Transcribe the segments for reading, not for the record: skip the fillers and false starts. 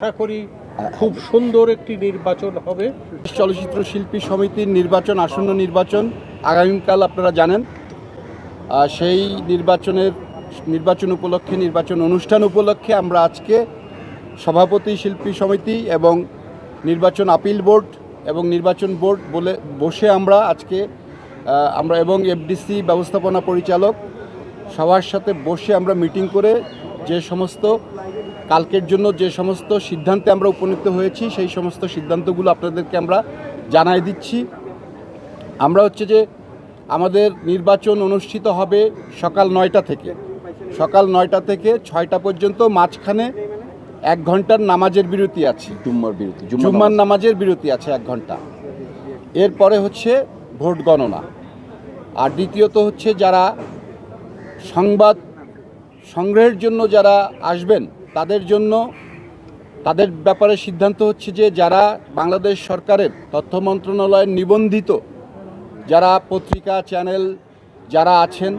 আশা করি খুব সুন্দর একটি নির্বাচন হবে। চলচ্চিত্র শিল্পী সমিতির নির্বাচন, আসন্ন নির্বাচন আগামীকাল আপনারা জানেন। সেই নির্বাচন উপলক্ষে, নির্বাচন অনুষ্ঠান উপলক্ষে আমরা আজকে সভাপতি শিল্পী সমিতি এবং নির্বাচন আপিল বোর্ড এবং নির্বাচন বোর্ড বসে আমরা আজকে এবং এফডিসি ব্যবস্থাপনা পরিচালক সবার সাথে বসে আমরা মিটিং করে যে সমস্ত কালকের জন্য যে সমস্ত সিদ্ধান্তে আমরা উপনীত হয়েছি সেই সমস্ত সিদ্ধান্তগুলো আপনাদেরকে আমরা জানাই দিচ্ছি। আমরা যে আমাদের নির্বাচন অনুষ্ঠিত হবে সকাল 9টা থেকে 6টা পর্যন্ত। মাঝখানে 1 ঘন্টার নামাজের বিরতি আছে, জুম্মার নামাজের বিরতি আছে 1 ঘন্টা। এরপরে ভোট গণনা। আর দ্বিতীয়ত যারা সংবাদ সংগ্রহের জন্য যারা আসবেন তাদের ব্যাপারে সিদ্ধান্ত যে যারা বাংলাদেশ সরকারের তথ্য মন্ত্রণালয়ের নিবন্ধিত যারা পত্রিকা চ্যানেল যারা আছেন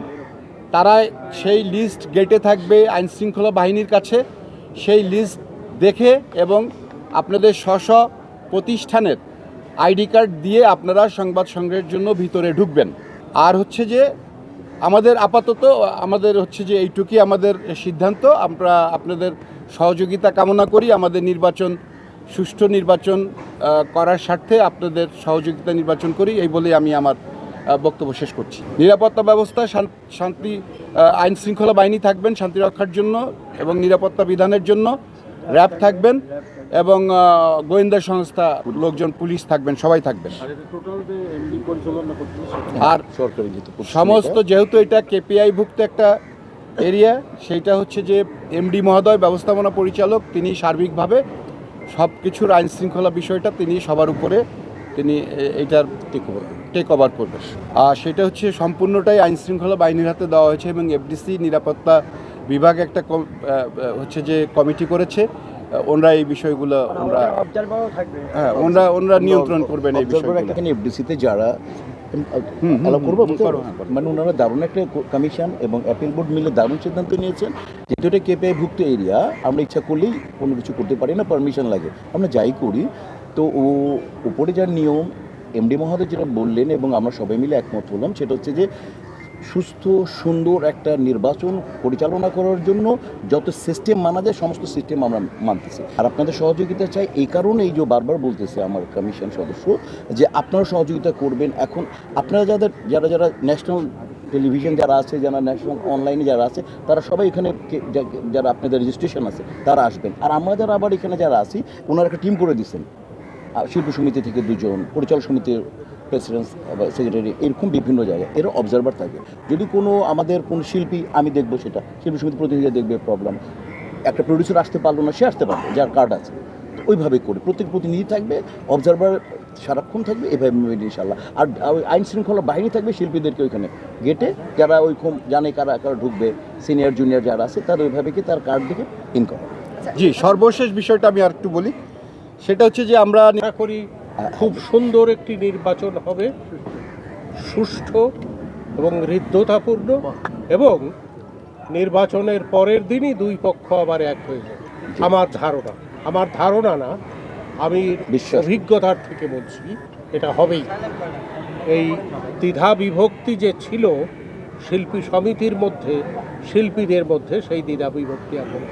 তারা সেই লিস্ট গেটে থাকবে আইনশৃঙ্খলা বাহিনীর কাছে। সেই লিস্ট দেখে এবং আপনাদের স্ব প্রতিষ্ঠানের আইডি কার্ড দিয়ে আপনারা সংবাদ সংগ্রহের জন্য ভিতরে ঢুকবেন। আর যে আমাদের আপাতত যে এইটুকুই আমাদের সিদ্ধান্ত। আমরা আপনাদের সহযোগিতা কামনা করি। আমাদের সুষ্ঠু নির্বাচন করার স্বার্থে আপনাদের সহযোগিতা নির্বাচন করি, এই বলেই আমি আমার বক্তব্য শেষ করছি। নিরাপত্তা ব্যবস্থা শান্তি আইন শৃঙ্খলা বাহিনী থাকবেন শান্তি রক্ষার জন্য এবং নিরাপত্তা বিধানের জন্য, র্যাব থাকবেন এবং গোয়েন্দা সংস্থা লোকজন, পুলিশ থাকবেন, সবাই থাকবেন। আর সমস্ত যেহেতু এটা কেপিআইভুক্ত একটা এরিয়া, সেইটা যে এমডি মহোদয় ব্যবস্থাপনা পরিচালক, তিনি সার্বিকভাবে সব কিছুর আইন শৃঙ্খলা বিষয়টা তিনি সবার উপরে এইটার টেক ওভার করবেন। আর সেটা সম্পূর্ণটাই আইন শৃঙ্খলা বাহিনীর হাতে দেওয়া হয়েছে এবং এফডিসি নিরাপত্তা বিভাগ একটা যে কমিটি করেছে, ওনারা এই বিষয়গুলো ওনারা নিয়ন্ত্রণ করবেন এই বিষয়গুলো। এফডিসিতে যারা মানে ওনারা দারুণ একটা কমিশন এবং অ্যাপিল বোর্ড মিলে দারুণ সিদ্ধান্ত নিয়েছেন। যেহেতু এটা কেপিআই ভুক্ত এরিয়া, আমরা ইচ্ছা করলেই কোনো কিছু করতে পারি না, পারমিশন লাগে, আমরা যাই করি। তো উপরে যার নিয়ম এমডি মহোদয় যেটা বললেন এবং আমরা সবাই মিলে একমত হলাম, সেটা যে সুস্থ সুন্দর একটা নির্বাচন পরিচালনা করার জন্য যত সিস্টেম মানা যায় সমস্ত সিস্টেম আমরা মানতেছি। আর আপনাদের সহযোগিতা চাই, এই কারণে এই যে বারবার বলতেছে আমার কমিশন সদস্য যে আপনারা সহযোগিতা করবেন। এখন আপনারা যারা ন্যাশনাল টেলিভিশন যারা আছে, যারা ন্যাশনাল অনলাইনে যারা আছে, তারা সবাই এখানে যারা আপনাদের রেজিস্ট্রেশন আছে তারা আসবেন। আর আমরা যারা আবার এখানে যারা আছি, ওনারা একটা টিম করে দিচ্ছেন, শিল্পী সমিতি থেকে 2 জন, পরিচালক সমিতির প্রেসিডেন্ট বা সেক্রেটারি, এরকম বিভিন্ন জায়গায় এরা অবজারভার থাকে। যদি আমাদের কোনো শিল্পী, আমি দেখবো, সেটা শিল্পী সমিতি প্রতিনিধিরা দেখবে, প্রবলেম একটা প্রডিউসার আসতে পারলো না, সে আসতে পারবে যার কার্ড আছে, তো ওইভাবে করে প্রত্যেক প্রতিনিধি থাকবে, অবজারভার সারাক্ষণ থাকবে, এভাবে ইনশাল্লাহ। আর আইন শৃঙ্খলা বাহিনী থাকবে শিল্পীদেরকে ওইখানে গেটে, যারা ওইরকম জানে কারা ঢুকবে, সিনিয়র জুনিয়র যারা আছে তারা ওইভাবে কি তার কার্ড দেখে ইন করে। জি, সর্বশেষ বিষয়টা আমি আর একটু বলি, সেটা যে আমরা আশা করি খুব সুন্দর একটি নির্বাচন হবে, সুষ্ঠু এবং হৃদ্যতাপূর্ণ, এবং নির্বাচনের পরের দিনই 2 পক্ষ আবার এক হয়ে যাবে। আমার ধারণা না, আমি অভিজ্ঞতার থেকে বলছি এটা হবেই। এই দ্বিধা বিভক্তি যে ছিল শিল্পী সমিতির মধ্যে, শিল্পীদের মধ্যে, সেই দ্বিধা বিভক্তি এখন